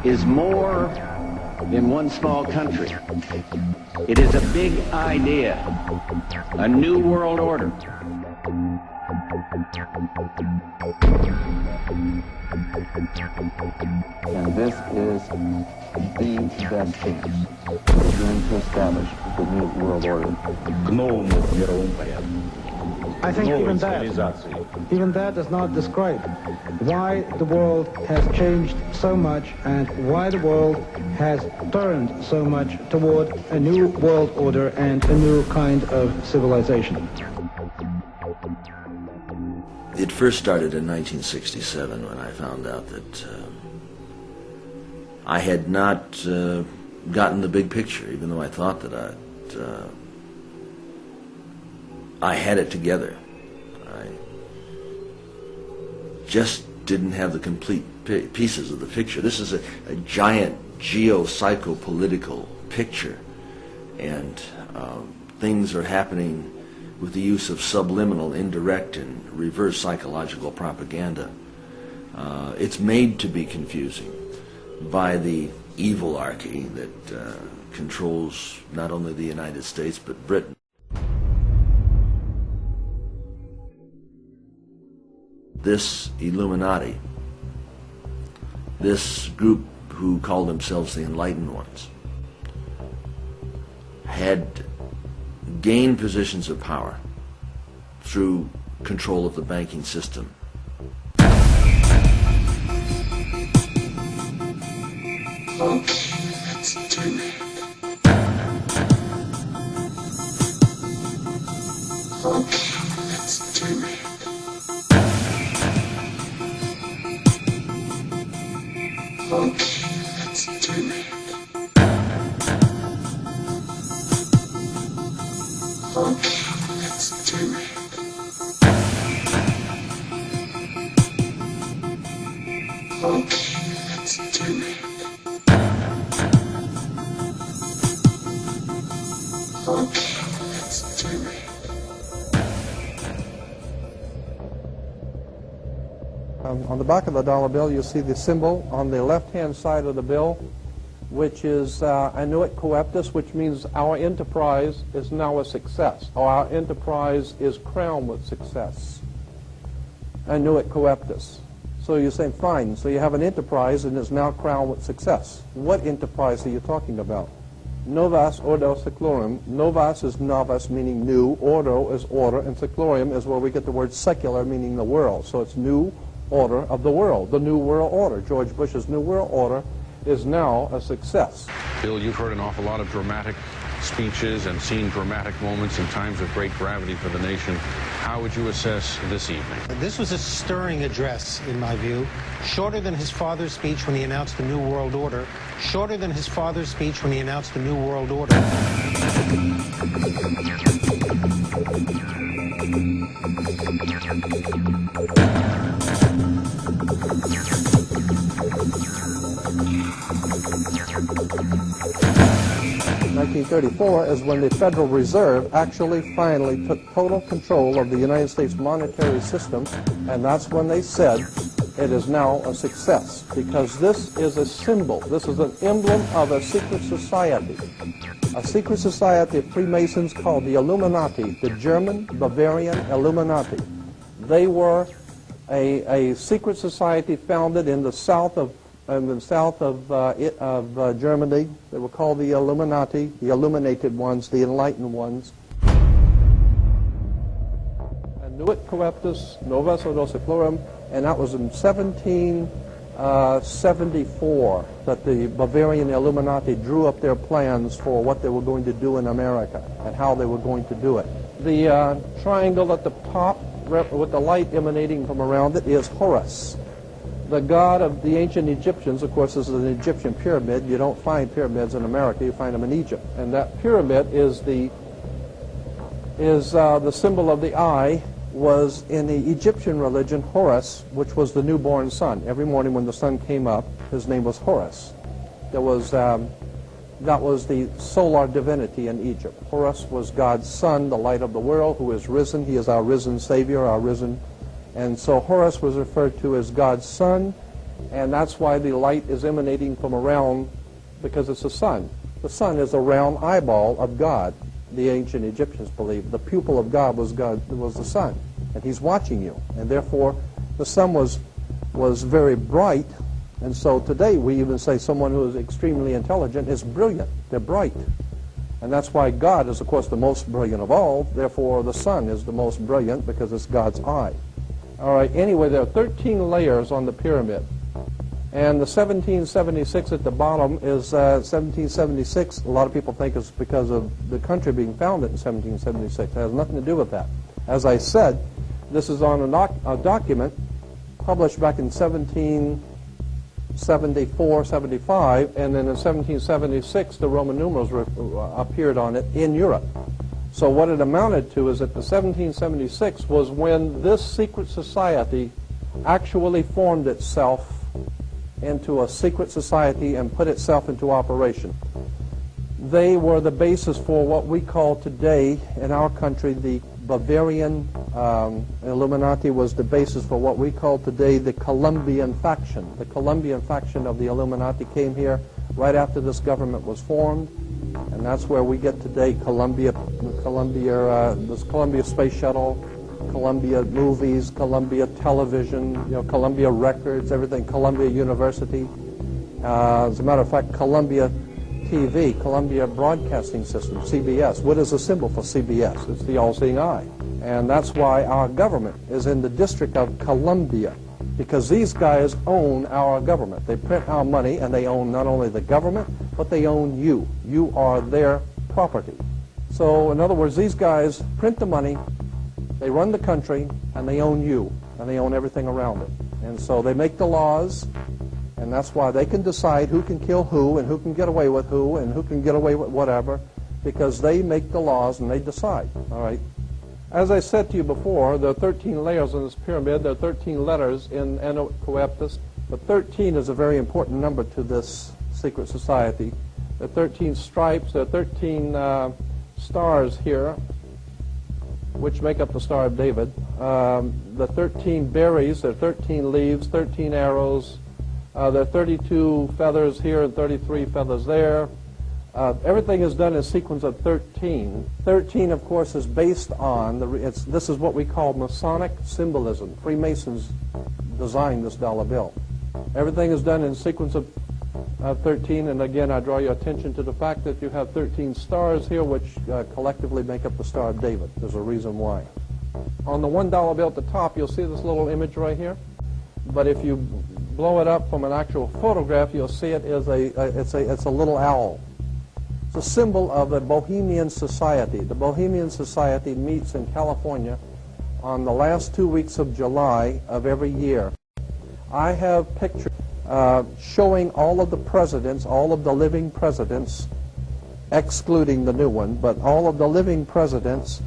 is more than one small country. It is a big idea, a new world order. And this is the best chance we're going to establish the new world order. I think even that does not describe why the world has changed so much and why the world has turned so much toward a new world order and a new kind of civilization. It first started in 1967 when I found out that I had not gotten the big picture, even though I thought that I had it together. I just didn't have the complete pieces of the picture. This is a giant geo-psycho-political picture, and things are happening with the use of subliminal, indirect, and reverse psychological propaganda. It's made to be confusing by the evilarchy that controls not only the United States but Britain. This Illuminati, this group who call themselves the Enlightened Ones, had gained positions of power through control of the banking system. Okay, let's do it. Okay, let's do it. Okay, let's do it. Okay, let's do it. Okay, let's do it. Okay, let's do it. On the back of the dollar bill, you'll see the symbol on the left-hand side of the bill, which is ANNUIT COEPTIS, which means our enterprise is now a success, or our enterprise is crowned with success. ANNUIT COEPTIS. So you're saying, fine, so you have an enterprise and it's now crowned with success. What enterprise are you talking about? Novus ordo seclorum. Novus is novus, meaning new. Ordo is order, and seclorum is where we get the word secular, meaning the world. So it's new order of the world, the new world order. George Bush's new world order is now a success. Bill, you've heard an awful lot of dramatic speeches and seen dramatic moments in times of great gravity for the nation. How would you assess this evening? This was a stirring address, in my view, shorter than his father's speech when he announced the New World Order, shorter than his father's speech when he announced the New World Order. 1934 is when the Federal Reserve actually finally took total control of the United States monetary system, and that's when they said it is now a success, because this is a symbol, this is an emblem of a secret society of Freemasons called the Illuminati, the German Bavarian Illuminati. They were a secret society founded in the south of Germany. They were called the Illuminati, the illuminated ones, the enlightened ones. ANNUIT COEPTIS, Novus Ordo Seclorum, and that was in 1774 that the Bavarian Illuminati drew up their plans for what they were going to do in America and how they were going to do it. The triangle at the top with the light emanating from around it is Horus, the god of the ancient Egyptians. Of course, this is an Egyptian pyramid. You don't find pyramids in America, you find them in Egypt. And that pyramid is the symbol of the eye, was in the Egyptian religion Horus, which was the newborn sun. Every morning when the sun came up, his name was Horus. That was the solar divinity in Egypt. Horus was God's son, the light of the world, who is risen. He is our risen Savior, our risen. And so Horus was referred to as God's son, And that's why the light is emanating from around, because it's the sun. The sun is a round eyeball of God. The ancient Egyptians believed the pupil of God was the sun, and he's watching you. And therefore, the sun was very bright. And so today we even say someone who is extremely intelligent is brilliant. They're bright. And that's why God is, of course, the most brilliant of all. Therefore, the sun is the most brilliant because it's God's eye. All right, anyway, there are 13 layers on the pyramid. And the 1776 at the bottom is 1776. A lot of people think it's because of the country being founded in 1776. It has nothing to do with that. As I said, this is on a document published back in 1774, 75, and then in 1776 the Roman numerals appeared on it in Europe. So what it amounted to is that the 1776 was when this secret society actually formed itself into a secret society and put itself into operation. They were the basis for what we call today in our country the Bavarian Illuminati was the basis for what we call today the Colombian faction. The Colombian faction of the Illuminati came here right after this government was formed, and that's where we get today this Columbia Space Shuttle, Columbia Movies, Columbia Television, Columbia Records, everything, Columbia University. As a matter of fact, Columbia TV, Columbia Broadcasting System, CBS. What is the symbol for CBS? It's the all-seeing eye. And that's why our government is in the District of Columbia, because these guys own our government. They print our money, and they own not only the government, but they own you. You are their property. So, in other words, these guys print the money, they run the country, and they own you, and they own everything around it. And so they make the laws, and that's why they can decide who can kill who, and who can get away with who, and who can get away with whatever, because they make the laws and they decide. All right. As I said to you before, there are 13 layers in this pyramid. There are 13 letters in ANNUIT COEPTIS. But 13 is a very important number to this secret society. There are 13 stripes. There are 13 stars here, which make up the Star of David. The 13 berries, there are 13 leaves, 13 arrows. There are 32 feathers here and 33 feathers there. Everything is done in a sequence of 13. 13, of course, is based on, this is what we call Masonic symbolism. Freemasons designed this dollar bill. Everything is done in a sequence of 13, and again, I draw your attention to the fact that you have 13 stars here, which collectively make up the Star of David. There's a reason why. On the $1 bill at the top, you'll see this little image right here. But if you blow it up from an actual photograph, you'll see it is it's a little owl. It's a symbol of the Bohemian Society. The Bohemian Society meets in California on the last 2 weeks of July of every year. I have pictures showing all of the presidents, all of the living presidents, excluding the new one, but all of the living presidents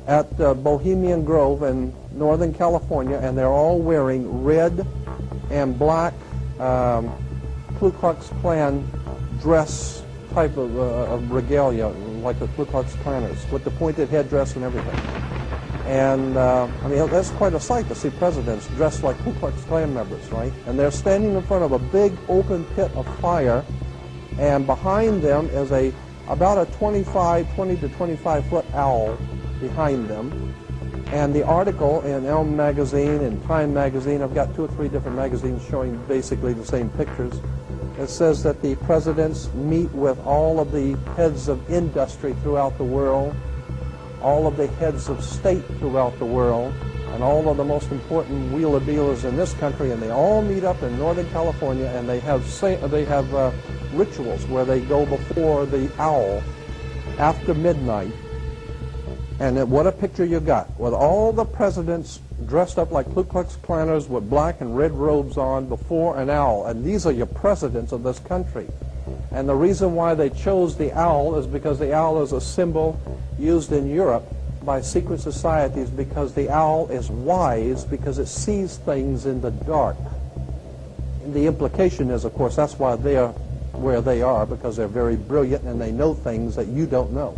at Bohemian Grove in Northern California, and they're all wearing red and black Ku Klux Klan dress type of regalia, like the Ku Klux Klanners, with the pointed headdress and everything. And, I mean, that's quite a sight to see presidents dressed like Ku Klux Klan members, right? And they're standing in front of a big open pit of fire, and behind them is about a 20 to 25-foot owl behind them. And the article in Elm magazine and Time magazine, I've got 2 or 3 different magazines showing basically the same pictures. It says that the presidents meet with all of the heads of industry throughout the world, all of the heads of state throughout the world, and all of the most important wheeler dealers in this country, and they all meet up in Northern California, and they have rituals where they go before the owl after midnight. And what a picture you got, with all the presidents dressed up like Ku Klux Klanners with black and red robes on before an owl. And these are your presidents of this country. And the reason why they chose the owl is because the owl is a symbol used in Europe by secret societies, because the owl is wise, because it sees things in the dark. And the implication is, of course, that's why they are where they are, because they're very brilliant and they know things that you don't know.